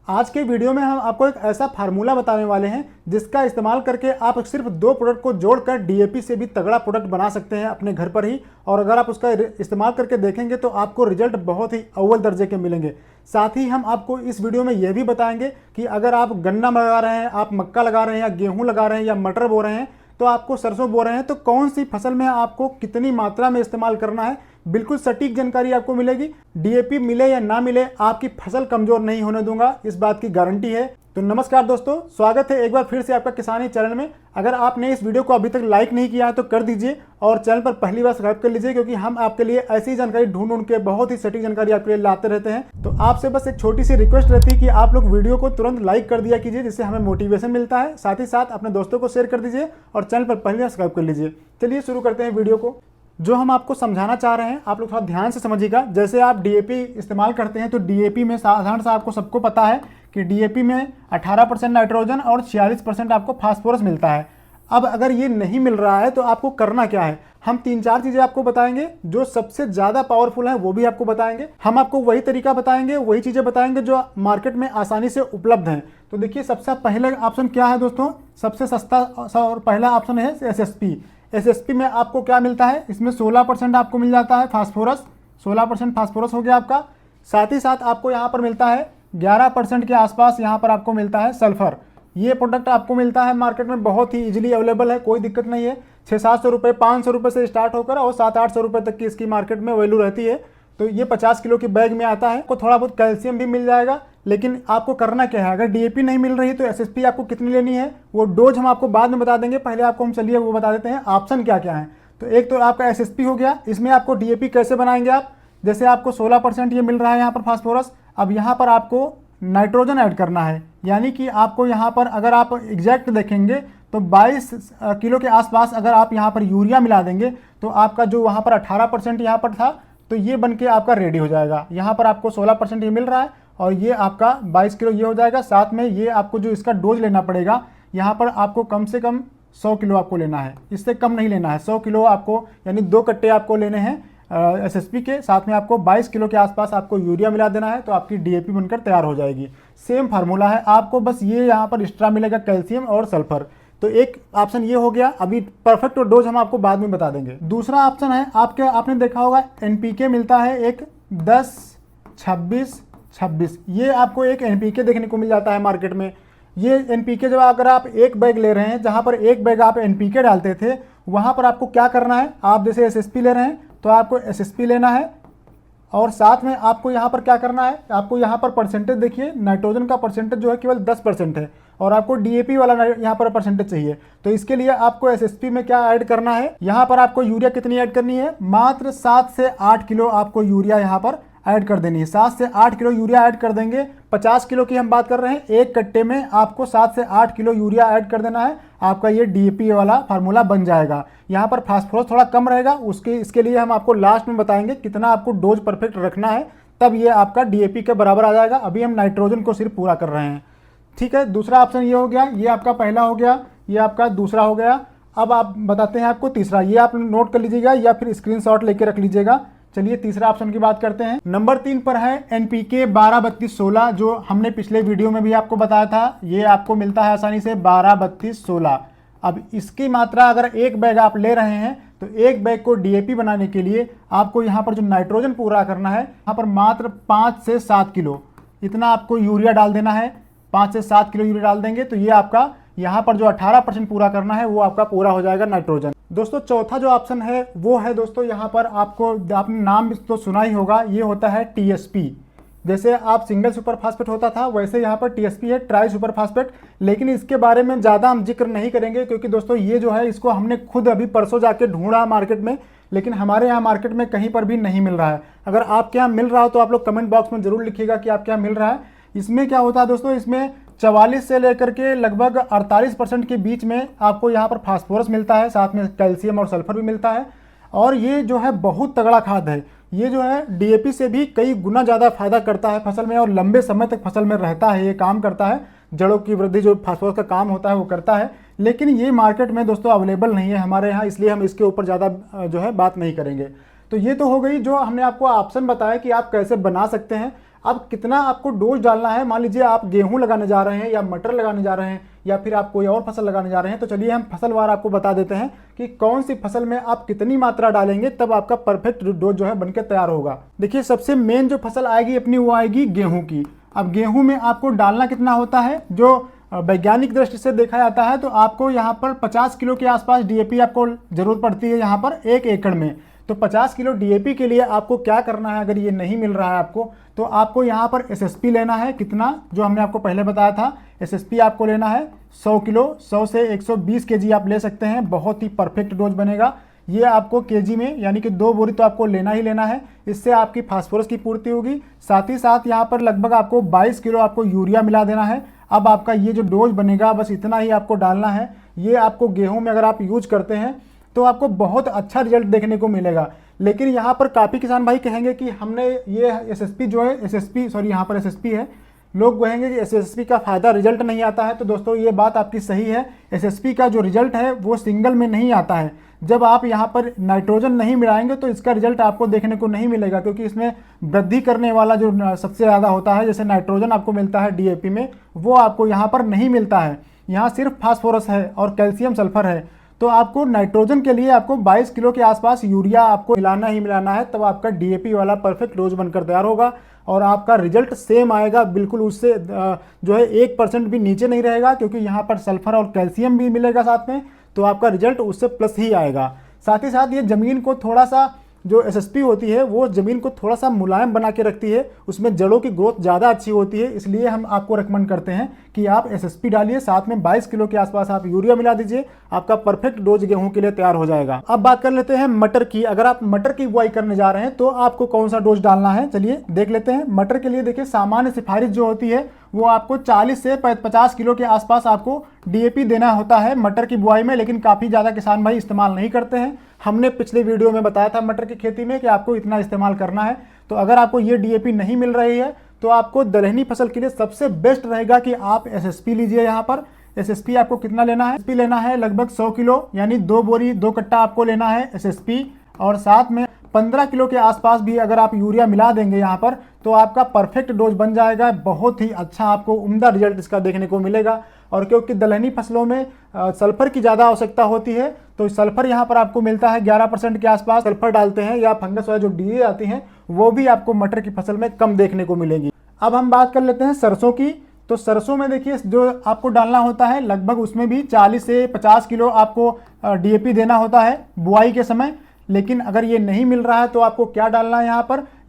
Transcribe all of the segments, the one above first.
आज के वीडियो में हम आपको एक ऐसा फार्मूला बताने वाले हैं जिसका इस्तेमाल करके आप सिर्फ 2 प्रोडक्ट को जोड़कर डीएपी से भी तगड़ा प्रोडक्ट बना सकते हैं अपने घर पर ही। और अगर आप उसका इस्तेमाल करके देखेंगे तो आपको रिजल्ट बहुत ही अव्वल दर्जे के मिलेंगे। साथ ही हम आपको इस वीडियो में यह भी बताएंगे कि अगर आप गन्ना लगा रहे हैं, आप मक्का लगा रहे हैं या गेहूँ लगा रहे हैं या मटर बो रहे हैं, तो आपको सरसों बो रहे हैं, तो कौन सी फसल में आपको कितनी मात्रा में इस्तेमाल करना है, बिल्कुल सटीक जानकारी आपको मिलेगी। डीएपी मिले या ना मिले, आपकी फसल कमजोर नहीं होने दूंगा, इस बात की गारंटी है। तो नमस्कार दोस्तों, स्वागत है एक बार फिर से आपका किसानी चैनल में। अगर आपने इस वीडियो को अभी तक लाइक नहीं किया है तो कर दीजिए और चैनल पर पहली बार सब्सक्राइब कर लीजिए, क्योंकि हम आपके लिए ऐसी जानकारी ढूंढ के बहुत ही सटीक जानकारी आपके लिए लाते रहते हैं। तो आपसे बस एक छोटी सी रिक्वेस्ट रहती है कि आप लोग वीडियो को तुरंत लाइक कर दिया कीजिए, जिससे हमें मोटिवेशन मिलता है। साथ ही साथ अपने दोस्तों को शेयर कर दीजिए और चैनल पर पहली बार सब्सक्राइब कर लीजिए। चलिए शुरू करते हैं वीडियो को। जो हम आपको समझाना चाह रहे हैं आप लोग थोड़ा ध्यान से समझिएगा। जैसे आप डीएपी इस्तेमाल करते हैं तो डीएपी में साधारण सा आपको सबको पता है कि डीएपी में 18% नाइट्रोजन और 46% आपको फास्फोरस मिलता है। अब अगर ये नहीं मिल रहा है तो आपको करना क्या है, हम 3-4 चीज़ें आपको बताएंगे। जो सबसे ज़्यादा पावरफुल हैं वो भी आपको बताएंगे। हम आपको वही तरीका बताएंगे, वही चीज़ें बताएंगे जो मार्केट में आसानी से उपलब्ध हैं। तो देखिए, सबसे पहले ऑप्शन क्या है दोस्तों, सबसे सस्ता और पहला ऑप्शन है एसएसपी। एसएसपी में आपको क्या मिलता है, इसमें 16% आपको मिल जाता है फास्फोरस, 16% फास्फोरस हो गया आपका। साथ ही साथ आपको यहाँ पर मिलता है 11% के आसपास यहाँ पर आपको मिलता है सल्फर। ये प्रोडक्ट आपको मिलता है मार्केट में, बहुत ही इजीली अवेलेबल है, कोई दिक्कत नहीं है। 600-700 रुपये, 500 रुपये से स्टार्ट होकर और 700-800 रुपये तक की इसकी मार्केट में वैल्यू रहती है। तो ये 50 किलो की बैग में आता है। आपको थोड़ा बहुत कैल्शियम भी मिल जाएगा। लेकिन आपको करना क्या है, अगर डीएपी नहीं मिल रही तो एसएसपी आपको कितनी लेनी है वो डोज हम आपको बाद में बता देंगे। पहले आपको हम चलिए वो बता देते हैं ऑप्शन क्या क्या है। तो एक तो आपका एसएसपी हो गया, इसमें आपको डीएपी कैसे बनाएंगे आप, जैसे आपको 16% ये मिल रहा है यहाँ पर फास्फोरस। अब यहाँ पर आपको नाइट्रोजन ऐड करना है, यानी कि आपको यहाँ पर अगर आप एग्जैक्ट देखेंगे तो 22 किलो के आसपास अगर आप यहाँ पर यूरिया मिला देंगे तो आपका जो वहाँ पर 18% यहाँ पर था तो ये बन के आपका रेडी हो जाएगा। यहाँ पर आपको 16% ये मिल रहा है और ये आपका 22 किलो ये हो जाएगा। साथ में ये आपको जो इसका डोज लेना पड़ेगा, यहाँ पर आपको कम से कम 100 किलो आपको लेना है, इससे कम नहीं लेना है। 100 किलो आपको, यानी 2 कट्टे आपको लेने हैं एसएसपी के। साथ में आपको 22 किलो के आसपास आपको यूरिया मिला देना है, तो आपकी डीएपी बनकर तैयार हो जाएगी। सेम फार्मूला है, आपको बस ये यहाँ पर एक्स्ट्रा मिलेगा कैल्शियम और सल्फर। तो एक ऑप्शन ये हो गया। अभी परफेक्ट डोज हम आपको बाद में बता देंगे। दूसरा ऑप्शन है आपने देखा होगा एनपीके मिलता है एक 10, 26, 26। ये आपको एक एनपीके देखने को मिल जाता है मार्केट में। ये एनपीके जब अगर आप एक बैग ले रहे हैं, जहाँ पर एक बैग आप एनपीके डालते थे, वहाँ पर आपको क्या करना है, आप जैसे एसएसपी ले रहे हैं तो आपको एसएसपी लेना है और साथ में आपको यहाँ पर क्या करना है, आपको यहाँ पर परसेंटेज देखिए, नाइट्रोजन का परसेंटेज जो है केवल 10% है और आपको डीएपी वाला यहाँ पर परसेंटेज चाहिए। तो इसके लिए आपको एसएसपी में क्या ऐड करना है, यहाँ पर आपको यूरिया कितनी ऐड करनी है, मात्र 7 से 8 किलो आपको यूरिया यहाँ पर ऐड कर देनी है। 7 से 8 किलो यूरिया ऐड कर देंगे। 50 किलो की हम बात कर रहे हैं, एक कट्टे में आपको 7 से 8 किलो यूरिया ऐड कर देना है। आपका ये डीएपी वाला फार्मूला बन जाएगा। यहाँ पर फास्फोरस थोड़ा कम रहेगा, इसके लिए हम आपको लास्ट में बताएंगे कितना आपको डोज परफेक्ट रखना है, तब ये आपका डीएपी के बराबर आ जाएगा। अभी हम नाइट्रोजन को सिर्फ पूरा कर रहे हैं, ठीक है। दूसरा ऑप्शन ये हो गया, ये आपका पहला हो गया, ये आपका दूसरा हो गया। अब आप बताते हैं आपको तीसरा, ये आप नोट कर लीजिएगा या फिर स्क्रीनशॉट लेके रख लीजिएगा। चलिए तीसरा ऑप्शन की बात करते हैं। नंबर 3 पर है एनपीके 12-32-16, जो हमने पिछले वीडियो में भी आपको बताया था। ये आपको मिलता है आसानी से 12-32-16। अब इसकी मात्रा अगर एक बैग आप ले रहे हैं तो एक बैग को डीएपी बनाने के लिए आपको यहाँ पर जो नाइट्रोजन पूरा करना है, यहाँ पर मात्र 5 से 7 किलो इतना आपको यूरिया डाल देना है। 5 से 7 किलो यूरिया डाल देंगे तो ये आपका यहाँ पर जो 18% पूरा करना है वो आपका पूरा हो जाएगा नाइट्रोजन। दोस्तों चौथा जो ऑप्शन है वो है दोस्तों, यहाँ पर आपने नाम तो सुना ही होगा, ये होता है टीएसपी। जैसे आप सिंगल सुपर फास्फेट होता था वैसे यहाँ पर टीएसपी है, ट्राई सुपर फास्फेट। लेकिन इसके बारे में ज़्यादा हम जिक्र नहीं करेंगे, क्योंकि दोस्तों ये जो है इसको हमने खुद अभी परसों जाके ढूंढा मार्केट में, लेकिन हमारे यहाँ मार्केट में कहीं पर भी नहीं मिल रहा है। अगर आपके यहाँ मिल रहा हो तो आप लोग कमेंट बॉक्स में जरूर लिखिएगा कि आपके यहाँ मिल रहा है। इसमें क्या होता है दोस्तों, इसमें 44 से लेकर के लगभग 48% के बीच में आपको यहाँ पर फास्फोरस मिलता है, साथ में कैल्शियम और सल्फर भी मिलता है। और ये जो है बहुत तगड़ा खाद है। ये जो है डीएपी से भी कई गुना ज़्यादा फायदा करता है फसल में और लंबे समय तक फसल में रहता है, ये काम करता है। जड़ों की वृद्धि जो फास्फोरस का काम होता है वो करता है। लेकिन ये मार्केट में दोस्तों अवेलेबल नहीं है हमारे यहाँ, इसलिए हम इसके ऊपर ज़्यादा जो है बात नहीं करेंगे। तो ये तो हो गई जो हमने आपको ऑप्शन बताया कि आप कैसे बना सकते हैं। अब कितना आपको डोज डालना है, मान लीजिए आप गेहूं लगाने जा रहे हैं या मटर लगाने जा रहे हैं या फिर आप कोई और फसल लगाने जा रहे हैं, तो चलिए हम फसलवार आपको बता देते हैं कि कौन सी फसल में आप कितनी मात्रा डालेंगे तब आपका परफेक्ट डोज जो है बनकर तैयार होगा। देखिए सबसे मेन जो फसल आएगी अपनी वो आएगी गेहूं की। अब गेहूं में आपको डालना कितना होता है, जो वैज्ञानिक दृष्टि से देखा जाता है तो आपको यहाँ पर 50 किलो के आसपास डीएपी आपको जरूरत पड़ती है यहाँ पर 1 एकड़ में। तो 50 किलो डीएपी के लिए आपको क्या करना है, अगर ये नहीं मिल रहा है आपको, तो आपको यहाँ पर एसएसपी लेना है। कितना, जो हमने आपको पहले बताया था, एसएसपी आपको लेना है 100 किलो, 100 से 120 केजी आप ले सकते हैं, बहुत ही परफेक्ट डोज बनेगा। ये आपको केजी में यानी कि 2 बोरी तो आपको लेना ही लेना है, इससे आपकी फास्फोरस की पूर्ति होगी। साथ ही साथ यहाँ पर लगभग आपको 22 किलो आपको यूरिया मिला देना है। अब आपका ये जो डोज बनेगा बस इतना ही आपको डालना है। ये आपको गेहूं में अगर आप यूज करते हैं तो आपको बहुत अच्छा रिजल्ट देखने को मिलेगा। लेकिन यहाँ पर काफ़ी किसान भाई कहेंगे कि हमने ये एसएसपी जो है यहाँ पर एसएसपी है, लोग कहेंगे कि एसएसपी का फ़ायदा रिजल्ट नहीं आता है। तो दोस्तों ये बात आपकी सही है, एसएसपी का जो रिजल्ट है वो सिंगल में नहीं आता है। जब आप यहाँ पर नाइट्रोजन नहीं मिलाएंगे तो इसका रिजल्ट आपको देखने को नहीं मिलेगा, क्योंकि इसमें वृद्धि करने वाला जो सबसे ज़्यादा होता है, जैसे नाइट्रोजन आपको मिलता है डीएपी में, वो आपको यहाँ पर नहीं मिलता है। यहाँ सिर्फ फास्फोरस है और कैल्शियम सल्फर है। तो आपको नाइट्रोजन के लिए आपको 22 किलो के आसपास यूरिया आपको मिलाना ही मिलाना है, तब आपका डीएपी वाला परफेक्ट डोज बनकर तैयार होगा और आपका रिजल्ट सेम आएगा, बिल्कुल उससे जो है 1% भी नीचे नहीं रहेगा, क्योंकि यहाँ पर सल्फर और कैल्शियम भी मिलेगा साथ में, तो आपका रिजल्ट उससे प्लस ही आएगा। साथ ही साथ ये ज़मीन को थोड़ा सा, जो एसएसपी होती है वो ज़मीन को थोड़ा सा मुलायम बना के रखती है, उसमें जड़ों की ग्रोथ ज़्यादा अच्छी होती है, इसलिए हम आपको रेकमेंड करते हैं कि आप एसएसपी डालिए, साथ में 22 किलो के आसपास आप यूरिया मिला दीजिए, आपका परफेक्ट डोज गेहूं के लिए तैयार हो जाएगा। अब बात कर लेते हैं मटर की। अगर आप मटर की बुआई करने जा रहे हैं तो आपको कौन सा डोज डालना है, चलिए देख लेते हैं। मटर के लिए देखिए सामान्य सिफारिश जो होती है वो आपको 40 से 50 किलो के आसपास आपको डीएपी देना होता है मटर की बुआई में, लेकिन काफ़ी ज़्यादा किसान भाई इस्तेमाल नहीं करते हैं। हमने पिछले वीडियो में बताया था मटर की खेती में कि आपको इतना इस्तेमाल करना है। तो अगर आपको ये डीएपी नहीं मिल रही है तो आपको दलहनी फसल के लिए सबसे बेस्ट रहेगा कि आप एसएसपी लीजिए। यहाँ पर एसएसपी आपको कितना लेना है, एसएसपी लेना है लगभग 100 किलो, यानी 2 बोरी 2 कट्टा आपको लेना है एसएसपी, और साथ में 15 किलो के आसपास भी अगर आप यूरिया मिला देंगे यहाँ पर तो आपका परफेक्ट डोज बन जाएगा। बहुत ही अच्छा आपको उम्दा रिजल्ट इसका देखने को मिलेगा। और क्योंकि दलहनी फसलों में सल्फर की ज़्यादा आवश्यकता होती है, तो सल्फर यहाँ पर आपको मिलता है 11% के आसपास सल्फर डालते हैं, या फंगस वाले जो डीए आती हैं वो भी आपको मटर की फसल में कम देखने को मिलेगी। अब हम बात कर लेते हैं सरसों की। तो सरसों में देखिए जो आपको डालना होता है लगभग उसमें भी 40 से 50 किलो आपको डीएपी देना होता है बुआई के समय। लेकिन अगर ये नहीं मिल रहा है तो आपको क्या डालना है,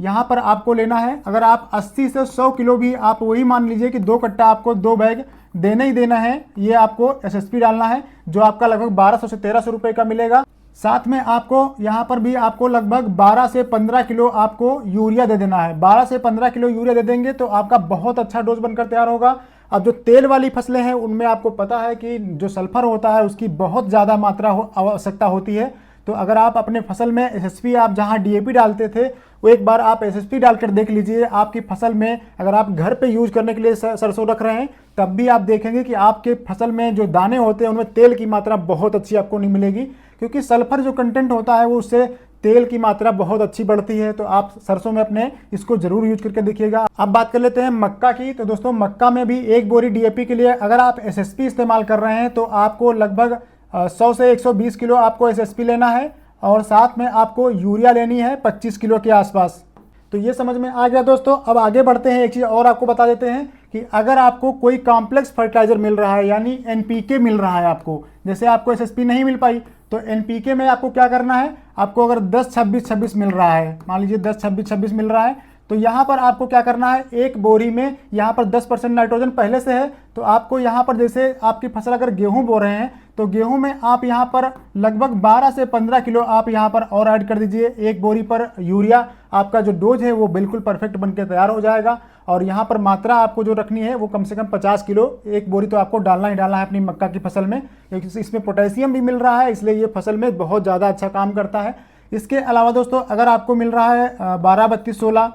यहाँ पर आपको लेना है, अगर आप 80 से 100 किलो भी आप वही मान लीजिए कि 2 कट्टा आपको 2 बैग देना ही देना है, ये आपको एसएसपी डालना है, जो आपका लगभग 1200 से 1300 रुपये का मिलेगा। साथ में आपको यहाँ पर भी आपको लगभग 12 से 15 किलो आपको यूरिया दे देना है। 12 से 15 किलो यूरिया दे देंगे तो आपका बहुत अच्छा डोज बनकर तैयार होगा। अब जो तेल वाली फसलें हैं उनमें आपको पता है कि जो सल्फर होता है उसकी बहुत ज़्यादा मात्रा आवश्यकता होती है। तो अगर आप अपने फसल में एसएसपी आप जहां डीएपी डालते थे वो एक बार आप एसएसपी डालकर देख लीजिए आपकी फसल में। अगर आप घर पे यूज करने के लिए सरसों रख रहे हैं तब भी आप देखेंगे कि आपके फसल में जो दाने होते हैं उनमें तेल की मात्रा बहुत अच्छी आपको नहीं मिलेगी, क्योंकि सल्फर जो कंटेंट होता है वो उससे तेल की मात्रा बहुत अच्छी बढ़ती है। तो आप सरसों में अपने इसको जरूर यूज करके देखिएगा। अब बात कर लेते हैं मक्का की। तो दोस्तों मक्का में भी 1 बोरी डीएपी के लिए अगर आप एसएसपी इस्तेमाल कर रहे हैं तो आपको लगभग 100 से 120 किलो आपको एसएसपी लेना है, और साथ में आपको यूरिया लेनी है 25 किलो के आसपास। तो ये समझ में आ गया दोस्तों। अब आगे बढ़ते हैं, एक चीज़ और आपको बता देते हैं कि अगर आपको कोई कॉम्प्लेक्स फर्टिलाइजर मिल रहा है यानी एनपीके मिल रहा है आपको, जैसे आपको एसएसपी नहीं मिल पाई तो एनपीके में आपको क्या करना है, आपको अगर 10-26-26 मिल रहा है, मान लीजिए 10-26-26 मिल रहा है, तो यहाँ पर आपको क्या करना है, 1 बोरी में यहाँ पर 10% नाइट्रोजन पहले से है, तो आपको यहाँ पर जैसे आपकी फसल अगर गेहूं बो रहे हैं तो गेहूं में आप यहाँ पर लगभग 12 से 15 किलो आप यहाँ पर और ऐड कर दीजिए 1 बोरी पर यूरिया। आपका जो डोज है वो बिल्कुल परफेक्ट बनकर तैयार हो जाएगा। और यहाँ पर मात्रा आपको जो रखनी है वो कम से कम 50 किलो 1 बोरी तो आपको डालना ही डालना है अपनी मक्का की फसल में, क्योंकि इसमें पोटेशियम भी मिल रहा है, इसलिए ये फसल में बहुत ज़्यादा अच्छा काम करता है। इसके अलावा दोस्तों अगर आपको मिल रहा है 12-32-16,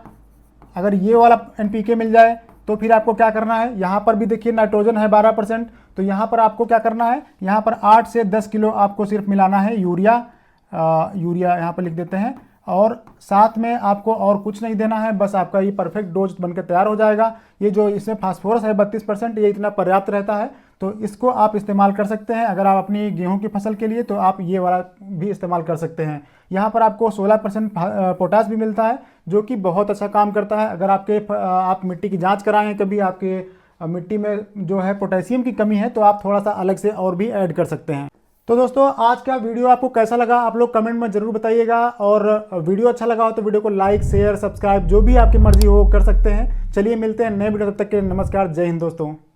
अगर ये वाला एनपीके मिल जाए तो फिर आपको क्या करना है, यहाँ पर भी देखिए नाइट्रोजन है 12%, तो यहाँ पर आपको क्या करना है, यहाँ पर 8 से 10 किलो आपको सिर्फ मिलाना है यूरिया। यूरिया यहाँ पर लिख देते हैं और साथ में आपको और कुछ नहीं देना है, बस आपका ये परफेक्ट डोज बनकर तैयार हो जाएगा। ये जो इसमें फास्फोरस है 32%, ये इतना पर्याप्त रहता है, तो इसको आप इस्तेमाल कर सकते हैं। अगर आप अपनी गेहूं की फसल के लिए तो आप ये वाला भी इस्तेमाल कर सकते हैं। यहाँ पर आपको 16% पोटास भी मिलता है, जो कि बहुत अच्छा काम करता है। अगर आप मिट्टी की जांच कराएं हैं कभी, आपके मिट्टी में जो है पोटेशियम की कमी है, तो आप थोड़ा सा अलग से और भी ऐड कर सकते हैं। तो दोस्तों, आज का वीडियो आपको कैसा लगा आप लोग कमेंट में जरूर बताइएगा, और वीडियो अच्छा लगा हो तो वीडियो को लाइक, शेयर, सब्सक्राइब जो भी आपकी मर्जी हो कर सकते हैं। चलिए मिलते हैं नए वीडियो, तब तक के लिए नमस्कार, जय हिंद दोस्तों।